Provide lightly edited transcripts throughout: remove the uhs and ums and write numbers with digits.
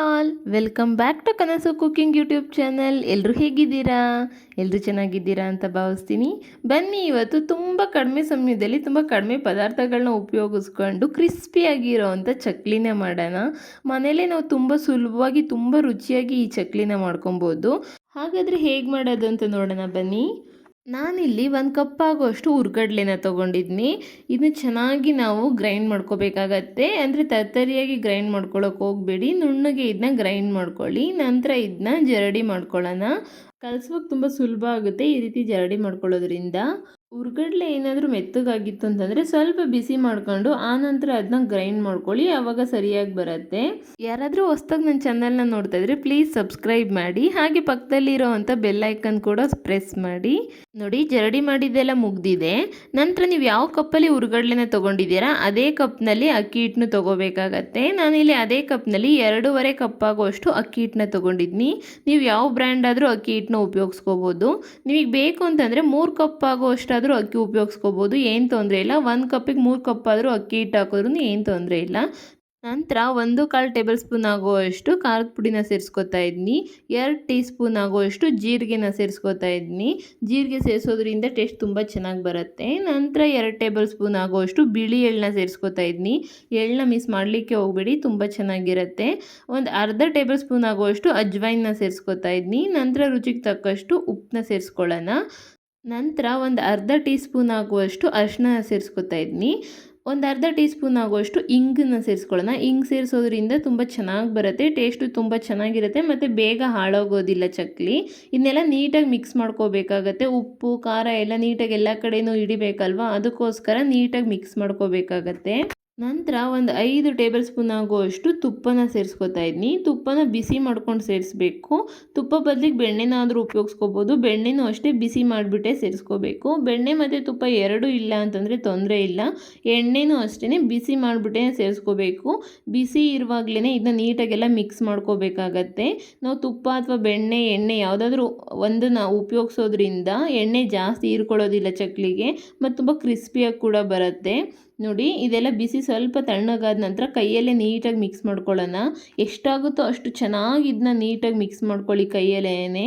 All, welcome back to ಕನಸು cooking YouTube channel. ಎಲ್ಲರೂ ಹೇಗಿದ್ದೀರಾ? ಎಲ್ಲರೂ ಚೆನ್ನಾಗಿದ್ದೀರಾ ಅಂತ ಭಾವಿಸ್ತೀನಿ. ಬನ್ನಿ, ಇವತ್ತು ತುಂಬ ಕಡಿಮೆ ಸಮಯದಲ್ಲಿ ತುಂಬ ಕಡಿಮೆ ಪದಾರ್ಥಗಳನ್ನ ಉಪಯೋಗಿಸ್ಕೊಂಡು ಕ್ರಿಸ್ಪಿಯಾಗಿರೋವಂಥ ಚಕ್ಲಿನ ಮಾಡೋಣ. ಮನೇಲೇ ನಾವು ತುಂಬ ಸುಲಭವಾಗಿ ತುಂಬ ರುಚಿಯಾಗಿ ಈ ಚಕ್ಲಿನ ಮಾಡ್ಕೊಬೋದು. ಹಾಗಾದರೆ ಹೇಗೆ ಮಾಡೋದು ಅಂತ ನೋಡೋಣ ಬನ್ನಿ. ನಾನಿಲ್ಲಿ 1 ಕಪ್ ಆಗುವಷ್ಟು ಹುರ್ಗಡ್ಲೆನ ತೊಗೊಂಡಿದ್ದೀನಿ. ಇದನ್ನ ಚೆನ್ನಾಗಿ ನಾವು ಗ್ರೈಂಡ್ ಮಾಡ್ಕೋಬೇಕಾಗತ್ತೆ. ಅಂದರೆ ತರ್ತರಿಯಾಗಿ ಗ್ರೈಂಡ್ ಮಾಡ್ಕೊಳ್ಳೋಕೆ ಹೋಗಬೇಡಿ, ನುಣ್ಣಗೆ ಇದನ್ನ ಗ್ರೈಂಡ್ ಮಾಡ್ಕೊಳ್ಳಿ. ನಂತರ ಇದನ್ನ ಜರಡಿ ಮಾಡ್ಕೊಳ್ಳೋಣ. ಕಲಿಸೋಕೆ ತುಂಬ ಸುಲಭ ಆಗುತ್ತೆ ಈ ರೀತಿ ಜರಡಿ ಮಾಡ್ಕೊಳ್ಳೋದ್ರಿಂದ. ಹುರ್ಗಡ್ಲೆ ಏನಾದರೂ ಮೆತ್ತಗಾಗಿತ್ತು ಅಂತಂದರೆ ಸ್ವಲ್ಪ ಬಿಸಿ ಮಾಡ್ಕೊಂಡು ಆನಂತರ ಅದನ್ನ ಗ್ರೈಂಡ್ ಮಾಡ್ಕೊಳ್ಳಿ, ಆವಾಗ ಸರಿಯಾಗಿ ಬರುತ್ತೆ. ಯಾರಾದರೂ ಹೊಸ್ದಾಗಿ ನನ್ನ ಚಾನಲ್ನ ನೋಡ್ತಾ ಇದ್ರೆ ಪ್ಲೀಸ್ ಸಬ್ಸ್ಕ್ರೈಬ್ ಮಾಡಿ, ಹಾಗೆ ಪಕ್ಕದಲ್ಲಿರೋ ಅಂಥ ಬೆಲ್ ಐಕನ್ ಕೂಡ ಪ್ರೆಸ್ ಮಾಡಿ. ನೋಡಿ, ಜರಡಿ ಮಾಡಿದ್ದೆಲ್ಲ ಮುಗ್ದಿದೆ. ನಂತರ ನೀವು ಯಾವ ಕಪ್ಪಲ್ಲಿ ಹುರ್ಗಡ್ಲೆನ ತೊಗೊಂಡಿದ್ದೀರಾ ಅದೇ ಕಪ್ನಲ್ಲಿ ಅಕ್ಕಿ ಹಿಟ್ಟನ್ನು ತೊಗೋಬೇಕಾಗತ್ತೆ. ನಾನಿಲ್ಲಿ ಅದೇ ಕಪ್ನಲ್ಲಿ 2.5 ಕಪ್ ಆಗುವಷ್ಟು ಅಕ್ಕಿ ಹಿಟ್ಟನ್ನ ತೊಗೊಂಡಿದ್ದೀನಿ. ನೀವು ಯಾವ ಬ್ರ್ಯಾಂಡ್ ಆದರೂ ಅಕ್ಕಿ ಹಿಟ್ಟನ್ನ ಉಪಯೋಗಿಸ್ಕೋಬೋದು. ನಿಮಗೆ ಬೇಕು ಅಂತಂದರೆ 3 ಕಪ್ ಆಗುವಷ್ಟು ಅಕ್ಕಿ ಉಪಯೋಗಿಸ್ಕೋಬೋದು, ಏನು ತೊಂದರೆ ಇಲ್ಲ. 1 ಕಪ್ಪಿಗೆ 3 ಕಪ್ ಆದರೂ ಅಕ್ಕಿ ಹಿಟ್ಟು ಹಾಕಿದ್ರೂ ಏನು ತೊಂದರೆ ಇಲ್ಲ. ನಂತರ 1/4 ಟೇಬಲ್ ಸ್ಪೂನ್ ಆಗುವಷ್ಟು ಖಾರದ ಪುಡಿನ ಸೇರಿಸ್ಕೊತಾ ಇದ್ದೀನಿ. 2 ಟೀ ಸ್ಪೂನ್ ಆಗುವಷ್ಟು ಜೀರಿಗೆನ ಸೇರಿಸ್ಕೊತಾ ಇದ್ದೀನಿ. ಜೀರಿಗೆ ಸೇರಿಸೋದ್ರಿಂದ ಟೇಸ್ಟ್ ತುಂಬ ಚೆನ್ನಾಗಿ ಬರುತ್ತೆ. ನಂತರ 2 ಟೇಬಲ್ ಸ್ಪೂನ್ ಆಗುವಷ್ಟು ಬಿಳಿ ಎಳ್ಳನ್ನ ಸೇರಿಸ್ಕೊತಾ ಇದ್ದೀನಿ. ಎಳ್ಳನ್ನ ಮಿಸ್ ಮಾಡಲಿಕ್ಕೆ ಹೋಗಬೇಡಿ, ತುಂಬ ಚೆನ್ನಾಗಿರುತ್ತೆ. ಒಂದು ಅರ್ಧ ಟೇಬಲ್ ಸ್ಪೂನ್ ಆಗುವಷ್ಟು ಅಜ್ವೈನ್ನ ಸೇರಿಸ್ಕೊತಾ ಇದ್ದೀನಿ. ನಂತರ ರುಚಿಗೆ ತಕ್ಕಷ್ಟು ಉಪ್ಪನ್ನ ಸೇರಿಸ್ಕೊಳ್ಳೋಣ. ನಂತರ ಒಂದು ಅರ್ಧ ಟೀ ಸ್ಪೂನ್ ಆಗುವಷ್ಟು ಅರಿಶಿನ ಸೇರಿಸ್ಕೊತಾ ಇದ್ದೀನಿ. ಒಂದು ಅರ್ಧ ಟೀ ಸ್ಪೂನ್ ಆಗುವಷ್ಟು ಇಂಗನ್ನ ಸೇರಿಸ್ಕೊಳ್ಳೋಣ. ಇಂಗು ಸೇರಿಸೋದ್ರಿಂದ ತುಂಬ ಚೆನ್ನಾಗಿ ಬರುತ್ತೆ, ಟೇಸ್ಟು ತುಂಬ ಚೆನ್ನಾಗಿರುತ್ತೆ ಮತ್ತು ಬೇಗ ಹಾಳಾಗೋದಿಲ್ಲ ಚಕ್ಲಿ. ಇದನ್ನೆಲ್ಲ ನೀಟಾಗಿ ಮಿಕ್ಸ್ ಮಾಡ್ಕೋಬೇಕಾಗತ್ತೆ. ಉಪ್ಪು ಖಾರ ಎಲ್ಲ ನೀಟಾಗಿ ಎಲ್ಲ ಕಡೆಯೂ ಹಿಡಿಬೇಕಲ್ವ, ಅದಕ್ಕೋಸ್ಕರ ನೀಟಾಗಿ ಮಿಕ್ಸ್ ಮಾಡ್ಕೋಬೇಕಾಗತ್ತೆ. ನಂತರ ಒಂದು 5 ಟೇಬಲ್ ಸ್ಪೂನ್ ಆಗುವಷ್ಟು ತುಪ್ಪನ ಸೇರಿಸ್ಕೊತಾ ಇದ್ದೀನಿ. ತುಪ್ಪನ ಬಿಸಿ ಮಾಡ್ಕೊಂಡು ಸೇರಿಸ್ಬೇಕು. ತುಪ್ಪ ಬದಲಿಗೆ ಬೆಣ್ಣೆನಾದರೂ ಉಪಯೋಗಿಸ್ಕೋಬೋದು. ಬೆಣ್ಣೆನೂ ಅಷ್ಟೇ ಬಿಸಿ ಮಾಡಿಬಿಟ್ಟೆ ಸೇರಿಸ್ಕೋಬೇಕು. ಬೆಣ್ಣೆ ಮತ್ತು ತುಪ್ಪ ಎರಡೂ ಇಲ್ಲ ಅಂತಂದರೆ ತೊಂದರೆ ಇಲ್ಲ. ಎಣ್ಣೆನೂ ಅಷ್ಟೇ ಬಿಸಿ ಮಾಡಿಬಿಟ್ಟೆ ಸೇರಿಸ್ಕೋಬೇಕು. ಬಿಸಿ ಇರುವಾಗಲೇ ಇದನ್ನ ನೀಟಾಗೆಲ್ಲ ಮಿಕ್ಸ್ ಮಾಡ್ಕೋಬೇಕಾಗತ್ತೆ. ನಾವು ತುಪ್ಪ ಅಥವಾ ಬೆಣ್ಣೆ ಎಣ್ಣೆ ಯಾವುದಾದ್ರೂ ಒಂದನ್ನು ಉಪಯೋಗಿಸೋದ್ರಿಂದ ಎಣ್ಣೆ ಜಾಸ್ತಿ ಹೀರ್ಕೊಳ್ಳೋದಿಲ್ಲ ಚಕ್ಲಿಗೆ, ಮತ್ತು ತುಂಬ ಕ್ರಿಸ್ಪಿಯಾಗಿ ಕೂಡ ಬರುತ್ತೆ. ನೋಡಿ, ಇದೆಲ್ಲ ಬಿಸಿ ಸ್ವಲ್ಪ ತಣ್ಣಗಾದ ನಂತರ ಕೈಯಲ್ಲೇ ನೀಟಾಗಿ ಮಿಕ್ಸ್ ಮಾಡ್ಕೊಳ್ಳೋಣ. ಎಷ್ಟಾಗುತ್ತೋ ಅಷ್ಟು ಚೆನ್ನಾಗಿ ಇದನ್ನ ನೀಟಾಗಿ ಮಿಕ್ಸ್ ಮಾಡ್ಕೊಳ್ಳಿ ಕೈಯಲ್ಲೇ.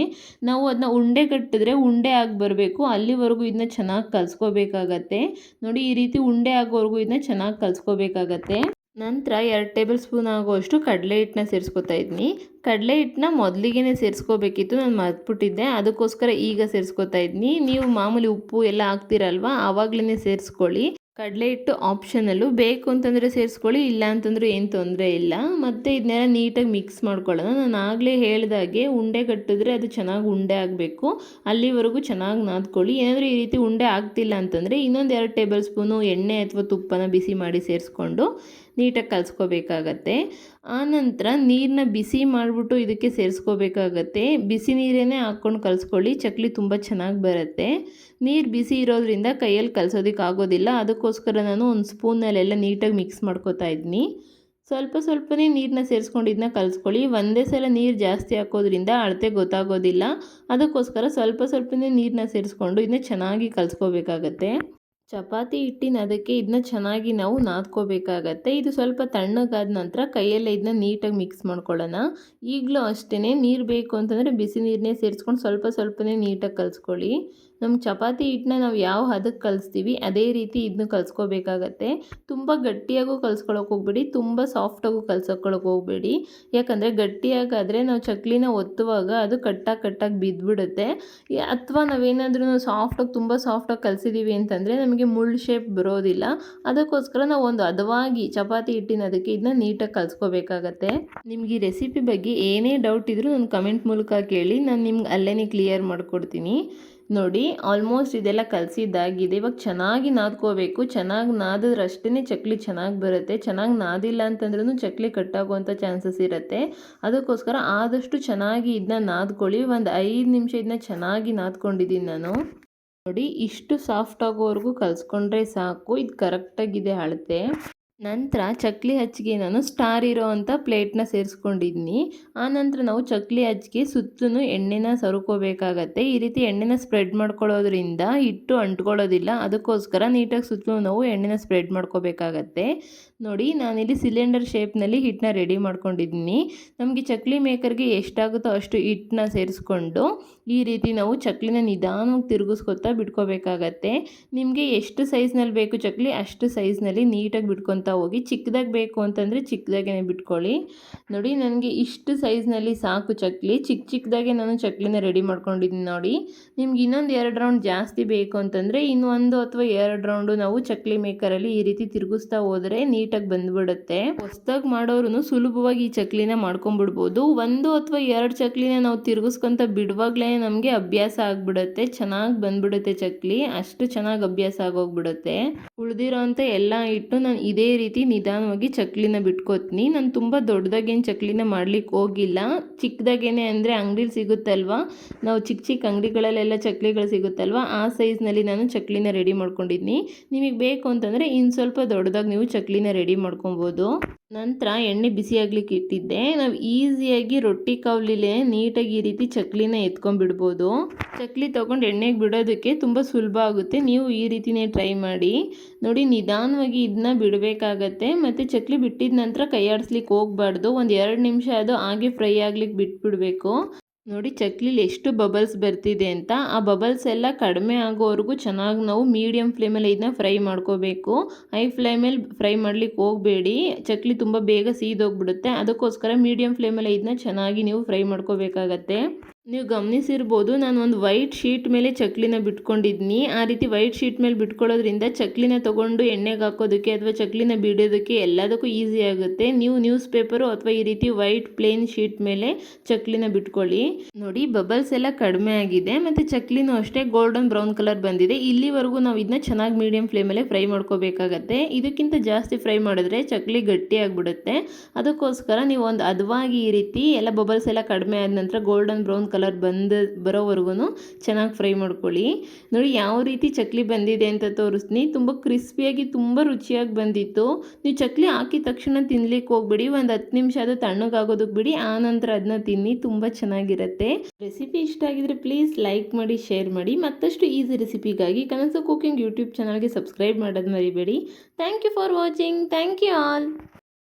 ನಾವು ಅದನ್ನ ಉಂಡೆ ಕಟ್ಟಿದ್ರೆ ಉಂಡೆ ಆಗಿ ಬರಬೇಕು, ಅಲ್ಲಿವರೆಗೂ ಇದನ್ನ ಚೆನ್ನಾಗಿ ಕಲಿಸ್ಕೋಬೇಕಾಗತ್ತೆ. ನೋಡಿ, ಈ ರೀತಿ ಉಂಡೆ ಆಗೋವರೆಗೂ ಇದನ್ನ ಚೆನ್ನಾಗಿ ಕಲಿಸ್ಕೋಬೇಕಾಗತ್ತೆ. ನಂತರ 2 ಟೇಬಲ್ ಸ್ಪೂನ್ ಆಗುವಷ್ಟು ಕಡಲೆ ಹಿಟ್ಟನ್ನ ಸೇರಿಸ್ಕೊತಾ ಇದ್ದೀನಿ. ಕಡಲೆ ಹಿಟ್ಟನ್ನ ಮೊದಲಿಗೆ ಸೇರಿಸ್ಕೋಬೇಕಿತ್ತು, ನಾನು ಮರ್ತ್ಬಿಟ್ಟಿದ್ದೆ, ಅದಕ್ಕೋಸ್ಕರ ಈಗ ಸೇರಿಸ್ಕೊತಾ ಇದ್ದೀನಿ. ನೀವು ಮಾಮೂಲಿ ಉಪ್ಪು ಎಲ್ಲ ಹಾಕ್ತೀರಲ್ವ, ಆವಾಗಲೇ ಸೇರಿಸ್ಕೊಳ್ಳಿ. ಕಡಲೆ ಹಿಟ್ಟು ಆಪ್ಷನಲ್ಲು, ಬೇಕು ಅಂತಂದರೆ ಸೇರಿಸ್ಕೊಳ್ಳಿ, ಇಲ್ಲ ಅಂತಂದರೂ ಏನು ತೊಂದರೆ ಇಲ್ಲ. ಮತ್ತು ಇದನ್ನೆಲ್ಲ ನೀಟಾಗಿ ಮಿಕ್ಸ್ ಮಾಡ್ಕೊಳ್ಳೋಣ. ನಾನು ಆಗಲೇ ಹೇಳಿದಾಗೆ ಉಂಡೆ ಕಟ್ಟಿದ್ರೆ ಅದು ಚೆನ್ನಾಗಿ ಉಂಡೆ ಆಗಬೇಕು, ಅಲ್ಲಿವರೆಗೂ ಚೆನ್ನಾಗಿ ನಾದ್ಕೊಳ್ಳಿ. ಏನಾದರೂ ಈ ರೀತಿ ಉಂಡೆ ಆಗ್ತಿಲ್ಲ ಅಂತಂದರೆ ಇನ್ನೊಂದು 2 ಟೇಬಲ್ ಸ್ಪೂನು ಎಣ್ಣೆ ಅಥವಾ ತುಪ್ಪನ ಬಿಸಿ ಮಾಡಿ ಸೇರಿಸ್ಕೊಂಡು ನೀಟಾಗಿ ಕಲಿಸ್ಕೋಬೇಕಾಗತ್ತೆ. ಆನಂತರ ನೀರನ್ನ ಬಿಸಿ ಮಾಡಿಬಿಟ್ಟು ಇದಕ್ಕೆ ಸೇರಿಸ್ಕೋಬೇಕಾಗತ್ತೆ. ಬಿಸಿ ನೀರೇ ಹಾಕ್ಕೊಂಡು ಕಲಿಸ್ಕೊಳ್ಳಿ, ಚಕ್ಲಿ ತುಂಬ ಚೆನ್ನಾಗಿ ಬರುತ್ತೆ. ನೀರು ಬಿಸಿ ಇರೋದ್ರಿಂದ ಕೈಯಲ್ಲಿ ಕಲಿಸೋದಕ್ಕೆ ಆಗೋದಿಲ್ಲ, ಅದಕ್ಕೋಸ್ಕರ ನಾನು ಒಂದು ಸ್ಪೂನಲ್ಲೆಲ್ಲ ನೀಟಾಗಿ ಮಿಕ್ಸ್ ಮಾಡ್ಕೋತಾ ಇದ್ದೀನಿ. ಸ್ವಲ್ಪ ಸ್ವಲ್ಪನೇ ನೀರನ್ನ ಸೇರಿಸ್ಕೊಂಡು ಇದನ್ನ ಕಲಿಸ್ಕೊಳ್ಳಿ. ಒಂದೇ ಸಲ ನೀರು ಜಾಸ್ತಿ ಹಾಕೋದ್ರಿಂದ ಅಳತೆ ಗೊತ್ತಾಗೋದಿಲ್ಲ, ಅದಕ್ಕೋಸ್ಕರ ಸ್ವಲ್ಪ ಸ್ವಲ್ಪನೇ ನೀರನ್ನ ಸೇರಿಸ್ಕೊಂಡು ಇದನ್ನ ಚೆನ್ನಾಗಿ ಕಲಿಸ್ಕೋಬೇಕಾಗತ್ತೆ. ಚಪಾತಿ ಹಿಟ್ಟಿನ ಅದಕ್ಕೆ ಇದನ್ನ ಚೆನ್ನಾಗಿ ನಾವು ನಾದ್ಕೋಬೇಕಾಗತ್ತೆ. ಇದು ಸ್ವಲ್ಪ ತಣ್ಣಗಾದ ನಂತರ ಕೈಯಲ್ಲೇ ಇದನ್ನ ನೀಟಾಗಿ ಮಿಕ್ಸ್ ಮಾಡ್ಕೊಳ್ಳೋಣ. ಈಗಲೂ ಅಷ್ಟೇ, ನೀರು ಬೇಕು ಅಂತಂದರೆ ಬಿಸಿ ನೀರನ್ನೇ ಸೇರಿಸ್ಕೊಂಡು ಸ್ವಲ್ಪ ಸ್ವಲ್ಪನೇ ನೀಟಾಗಿ ಕಲಿಸ್ಕೊಳ್ಳಿ. ನಮ್ಮ ಚಪಾತಿ ಹಿಟ್ಟನ್ನ ನಾವು ಯಾವ ಹದಕ್ಕೆ ಕಲಿಸ್ತೀವಿ ಅದೇ ರೀತಿ ಇದನ್ನು ಕಲಿಸ್ಕೋಬೇಕಾಗತ್ತೆ. ತುಂಬ ಗಟ್ಟಿಯಾಗೂ ಕಲಿಸ್ಕೊಳ್ಳೋಕೆ ಹೋಗಬೇಡಿ, ತುಂಬ ಸಾಫ್ಟಾಗೂ ಕಲಿಸ್ಕೊಳ್ಳೋಕೆ ಹೋಗಬೇಡಿ. ಯಾಕಂದರೆ ಗಟ್ಟಿಯಾಗಾದರೆ ನಾವು ಚಕ್ಲಿನ ಒತ್ತುವಾಗ ಅದು ಕಟ್ಟಾಗಿ ಬಿದ್ದುಬಿಡುತ್ತೆ. ಅಥವಾ ನಾವೇನಾದ್ರೂ ಸಾಫ್ಟಾಗಿ ತುಂಬ ಸಾಫ್ಟಾಗಿ ಕಲಿಸಿದ್ದೀವಿ ಅಂತಂದರೆ ನಮಗೆ ಮುಳ್ಳು ಶೇಪ್ ಬರೋದಿಲ್ಲ. ಅದಕ್ಕೋಸ್ಕರ ನಾವು ಒಂದು ಹದವಾಗಿ ಚಪಾತಿ ಹಿಟ್ಟಿನ ಅದಕ್ಕೆ ಇದನ್ನ ನೀಟಾಗಿ ಕಲಿಸ್ಕೋಬೇಕಾಗತ್ತೆ. ನಿಮ್ಗೆ ಈ ರೆಸಿಪಿ ಬಗ್ಗೆ ಏನೇ ಡೌಟ್ ಇದ್ರೂ ನನ್ನ ಕಮೆಂಟ್ ಮೂಲಕ ಕೇಳಿ, ನಾನು ನಿಮ್ಗೆ ಅಲ್ಲೇ ಕ್ಲಿಯರ್ ಮಾಡಿಕೊಡ್ತೀನಿ. ನೋಡಿ, ಆಲ್ಮೋಸ್ಟ್ ಇದೆಲ್ಲ ಕಲಸಿದ್ದಾಗಿದೆ. ಇವಾಗ ಚೆನ್ನಾಗಿ ನಾದ್ಕೋಬೇಕು. ಚೆನ್ನಾಗಿ ನಾದಿದ್ರಷ್ಟೇ ಚಕ್ಲಿ ಚೆನ್ನಾಗಿ ಬರುತ್ತೆ. ಚೆನ್ನಾಗಿ ನಾದಿಲ್ಲ ಅಂತಂದ್ರೂ ಚಕ್ಲಿ ಕಟ್ಟಾಗುವಂಥ ಚಾನ್ಸಸ್ ಇರುತ್ತೆ. ಅದಕ್ಕೋಸ್ಕರ ಆದಷ್ಟು ಚೆನ್ನಾಗಿ ಇದನ್ನ ನಾದ್ಕೊಳ್ಳಿ. ಒಂದು 5 ನಿಮಿಷ ಇದನ್ನ ಚೆನ್ನಾಗಿ ನಾದ್ಕೊಂಡಿದ್ದೀನಿ ನಾನು. ನೋಡಿ, ಇಷ್ಟು ಸಾಫ್ಟ್ ಆಗೋವರೆಗೂ ಕಲಿಸ್ಕೊಂಡ್ರೆ ಸಾಕು. ಇದು ಕರೆಕ್ಟಾಗಿದೆ ಅಳತೆ. ನಂತರ ಚಕ್ಲಿ ಹಚ್ಚಿಗೆ ನಾನು ಸ್ಟಾರ್ ಇರೋ ಅಂಥ ಪ್ಲೇಟ್ನ ಸೇರಿಸ್ಕೊಂಡಿದ್ದೀನಿ. ಆನಂತರ ನಾವು ಚಕ್ಲಿ ಹಚ್ಚಿಗೆ ಸುತ್ತಲೂ ಎಣ್ಣೆನ ಸವರ್ಕೋಬೇಕಾಗತ್ತೆ. ಈ ರೀತಿ ಎಣ್ಣೆನ ಸ್ಪ್ರೆಡ್ ಮಾಡ್ಕೊಳ್ಳೋದ್ರಿಂದ ಹಿಟ್ಟು ಅಂಟ್ಕೊಳ್ಳೋದಿಲ್ಲ. ಅದಕ್ಕೋಸ್ಕರ ನೀಟಾಗಿ ಸುತ್ತಲೂ ನಾವು ಎಣ್ಣೆನ ಸ್ಪ್ರೆಡ್ ಮಾಡ್ಕೋಬೇಕಾಗತ್ತೆ. ನೋಡಿ ನಾನಿಲ್ಲಿ ಸಿಲಿಂಡರ್ ಶೇಪ್ನಲ್ಲಿ ಹಿಟ್ಟನ್ನ ರೆಡಿ ಮಾಡ್ಕೊಂಡಿದ್ದೀನಿ. ನಮಗೆ ಚಕ್ಲಿ ಮೇಕರ್ಗೆ ಎಷ್ಟಾಗುತ್ತೋ ಅಷ್ಟು ಹಿಟ್ಟನ್ನ ಸೇರಿಸ್ಕೊಂಡು ಈ ರೀತಿ ನಾವು ಚಕ್ಲಿನ ನಿಧಾನವಾಗಿ ತಿರುಗಿಸ್ಕೊತಾ ಬಿಟ್ಕೋಬೇಕಾಗತ್ತೆ. ನಿಮಗೆ ಎಷ್ಟು ಸೈಜ್ನಲ್ಲಿ ಬೇಕು ಚಕ್ಲಿ ಅಷ್ಟು ಸೈಜ್ನಲ್ಲಿ ನೀಟಾಗಿ ಬಿಟ್ಕೊತಾ ಹೋಗಿ. ಚಿಕ್ಕದಾಗಿ ಬೇಕು ಅಂತಂದರೆ ಚಿಕ್ಕದಾಗೇ ಬಿಟ್ಕೊಳ್ಳಿ. ನೋಡಿ ನನಗೆ ಇಷ್ಟು ಸೈಜ್ನಲ್ಲಿ ಸಾಕು ಚಕ್ಲಿ. ಚಿಕ್ಕದಾಗೆ ನಾನು ಚಕ್ಲಿನ ರೆಡಿ ಮಾಡ್ಕೊಂಡಿದ್ದೀನಿ ನೋಡಿ. ನಿಮ್ಗೆ ಇನ್ನೊಂದು 2 ರೌಂಡ್ ಜಾಸ್ತಿ ಬೇಕು ಅಂತಂದರೆ ಇನ್ನು 1 ಅಥವಾ 2 ರೌಂಡು ನಾವು ಚಕ್ಲಿ ಮೇಕರಲ್ಲಿ ಈ ರೀತಿ ತಿರುಗಿಸ್ತಾ ಹೋದರೆ ನೀಟಾಗಿ ಬಂದುಬಿಡುತ್ತೆ. ಹೊಸ್ದಾಗಿ ಮಾಡೋರು ಸುಲಭವಾಗಿ ಈ ಚಕ್ಲಿನ ಮಾಡ್ಕೊಂಡ್ಬಿಡ್ಬೋದು. 1 ಅಥವಾ 2 ಚಕ್ಲಿನ ನಾವು ತಿರುಗಿಸ್ಕೊಂತ ಬಿಡುವಾಗಲೇ ನಮಗೆ ಅಭ್ಯಾಸ ಆಗಿಬಿಡುತ್ತೆ. ಚೆನ್ನಾಗಿ ಬಂದ್ಬಿಡುತ್ತೆ ಚಕ್ಲಿ. ಅಷ್ಟು ಚೆನ್ನಾಗಿ ಅಭ್ಯಾಸ ಆಗೋಗ್ಬಿಡುತ್ತೆ. ಉಳಿದಿರೋ ಅಂಥ ಎಲ್ಲ ಹಿಟ್ಟು ನಾನು ಇದೇ ರೀತಿ ನಿಧಾನವಾಗಿ ಚಕ್ಲಿನ ಬಿಟ್ಕೋತೀನಿ. ನಾನು ತುಂಬ ದೊಡ್ಡದಾಗೇನು ಚಕ್ಲಿನ ಮಾಡ್ಲಿಕ್ಕೆ ಹೋಗಿಲ್ಲ. ಚಿಕ್ಕದಾಗೇನೆ ಅಂದರೆ ಅಂಗಡಿಲಿ ಸಿಗುತ್ತಲ್ವ, ನಾವು ಚಿಕ್ಕ ಅಂಗಡಿಗಳಲ್ಲೆಲ್ಲ ಚಕ್ಲಿಗಳು ಸಿಗುತ್ತಲ್ವ, ಆ ಸೈಜ್ನಲ್ಲಿ ನಾನು ಚಕ್ಲಿನ ರೆಡಿ ಮಾಡ್ಕೊಂಡಿದ್ದೀನಿ. ನಿಮಗೆ ಬೇಕು ಅಂತಂದರೆ ಇನ್ನು ಸ್ವಲ್ಪ ದೊಡ್ಡದಾಗಿ ನೀವು ಚಕ್ಲಿನ ರೆಡಿ ಮಾಡ್ಕೊಬೋದು. ನಂತರ ಎಣ್ಣೆ ಬಿಸಿ ಆಗ್ಲಿಕ್ಕೆ ಇಟ್ಟಿದ್ದೆ. ನಾವು ಈಸಿಯಾಗಿ ರೊಟ್ಟಿ ಕವಲಿಲೆ ನೀಟಾಗಿ ಈ ರೀತಿ ಚಕ್ಲಿನ ಎತ್ಕೊಂಡ್ಬಿಡ್ಬೋದು. ಚಕ್ಲಿ ತೊಗೊಂಡು ಎಣ್ಣೆಗೆ ಬಿಡೋದಕ್ಕೆ ತುಂಬ ಸುಲಭ ಆಗುತ್ತೆ. ನೀವು ಈ ರೀತಿನೇ ಟ್ರೈ ಮಾಡಿ ನೋಡಿ. ನಿಧಾನವಾಗಿ ಇದನ್ನ ಬಿಡಬೇಕಾಗತ್ತೆ. ಮತ್ತು ಚಕ್ಲಿ ಬಿಟ್ಟಿದ ನಂತರ ಕೈ ಆಡಿಸ್ಲಿಕ್ಕೆ ಹೋಗಬಾರ್ದು. ಒಂದು 2 ನಿಮಿಷ ಅದು ಹಾಗೆ ಫ್ರೈ ಆಗ್ಲಿಕ್ಕೆ ಬಿಟ್ಬಿಡಬೇಕು. ನೋಡಿ ಚಕ್ಲಿಲಿ ಎಷ್ಟು ಬಬಲ್ಸ್ ಬರ್ತಿದೆ ಅಂತ. ಆ ಬಬಲ್ಸ್ ಎಲ್ಲ ಕಡಿಮೆ ಆಗೋವರೆಗೂ ಚೆನ್ನಾಗಿ ನಾವು ಮೀಡಿಯಮ್ ಫ್ಲೇಮಲ್ಲಿ ಇದನ್ನ ಫ್ರೈ ಮಾಡ್ಕೋಬೇಕು. ಹೈ ಫ್ಲೇಮಲ್ಲಿ ಫ್ರೈ ಮಾಡ್ಲಿಕ್ಕೆ ಹೋಗಬೇಡಿ. ಚಕ್ಲಿ ತುಂಬ ಬೇಗ ಸೀದೋಗ್ಬಿಡುತ್ತೆ. ಅದಕ್ಕೋಸ್ಕರ ಮೀಡಿಯಮ್ ಫ್ಲೇಮಲ್ಲಿ ಇದನ್ನ ಚೆನ್ನಾಗಿ ನೀವು ಫ್ರೈ ಮಾಡ್ಕೋಬೇಕಾಗತ್ತೆ. ನೀವು ಗಮನಿಸಿರ್ಬೋದು, ನಾನು ಒಂದು ವೈಟ್ ಶೀಟ್ ಮೇಲೆ ಚಕ್ಲಿನ ಬಿಟ್ಕೊಂಡಿದ್ದೀನಿ. ಆ ರೀತಿ ವೈಟ್ ಶೀಟ್ ಮೇಲೆ ಬಿಟ್ಕೊಳ್ಳೋದ್ರಿಂದ ಚಕ್ಲಿನ ತೊಗೊಂಡು ಎಣ್ಣೆಗೆ ಹಾಕೋದಕ್ಕೆ ಅಥವಾ ಚಕ್ಲಿನ ಬಿಡೋದಕ್ಕೆ ಎಲ್ಲದಕ್ಕೂ ಈಸಿ ಆಗುತ್ತೆ. ನೀವು ನ್ಯೂಸ್ ಪೇಪರು ಅಥವಾ ಈ ರೀತಿ ವೈಟ್ ಪ್ಲೇನ್ ಶೀಟ್ ಮೇಲೆ ಚಕ್ಲಿನ ಬಿಟ್ಕೊಳ್ಳಿ. ನೋಡಿ ಬಬಲ್ಸ್ ಎಲ್ಲ ಕಡಿಮೆ ಆಗಿದೆ ಮತ್ತು ಚಕ್ಲಿನೂ ಅಷ್ಟೇ ಗೋಲ್ಡನ್ ಬ್ರೌನ್ ಕಲರ್ ಬಂದಿದೆ. ಇಲ್ಲಿವರೆಗೂ ನಾವು ಇದನ್ನ ಚೆನ್ನಾಗಿ ಮೀಡಿಯಂ ಫ್ಲೇಮಲ್ಲೇ ಫ್ರೈ ಮಾಡ್ಕೋಬೇಕಾಗತ್ತೆ. ಇದಕ್ಕಿಂತ ಜಾಸ್ತಿ ಫ್ರೈ ಮಾಡಿದ್ರೆ ಚಕ್ಲಿ ಗಟ್ಟಿ ಆಗಿಬಿಡುತ್ತೆ. ಅದಕ್ಕೋಸ್ಕರ ನೀವು ಒಂದು ಹದವಾಗಿ ಈ ರೀತಿ ಎಲ್ಲ ಬಬಲ್ಸ್ ಎಲ್ಲ ಕಡಿಮೆ ಆದ ನಂತರ ಗೋಲ್ಡನ್ ಬ್ರೌನ್ ಕಲರ್ ಬರೋವರೆಗೂ ಚೆನ್ನಾಗಿ ಫ್ರೈ ಮಾಡ್ಕೊಳ್ಳಿ. ನೋಡಿ ಯಾವ ರೀತಿ ಚಕ್ಲಿ ಬಂದಿದೆ ಅಂತ ತೋರಿಸ್ತೀನಿ. ತುಂಬ ಕ್ರಿಸ್ಪಿಯಾಗಿ ತುಂಬ ರುಚಿಯಾಗಿ ಬಂದಿತ್ತು. ನೀವು ಚಕ್ಲಿ ಹಾಕಿದ ತಕ್ಷಣ ತಿನ್ಲಿಕ್ಕೆ ಹೋಗ್ಬಿಡಿ. ಒಂದು 10 ನಿಮಿಷ ಅದು ತಣ್ಣಗಾಗೋದಕ್ಕೆ ಬಿಡಿ. ಆನಂತರ ಅದನ್ನ ತಿನ್ನಿ, ತುಂಬ ಚೆನ್ನಾಗಿರುತ್ತೆ. ರೆಸಿಪಿ ಇಷ್ಟ ಆಗಿದ್ರೆ ಪ್ಲೀಸ್ ಲೈಕ್ ಮಾಡಿ, ಶೇರ್ ಮಾಡಿ. ಮತ್ತಷ್ಟು ಈಸಿ ರೆಸಿಪಿಗಾಗಿ ಕನಸು ಕುಕಿಂಗ್ ಯೂಟ್ಯೂಬ್ ಚಾನಲ್ಗೆ ಸಬ್ಸ್ಕ್ರೈಬ್ ಮಾಡೋದು ಮರಿಬೇಡಿ. Thank you for watching. Thank you all.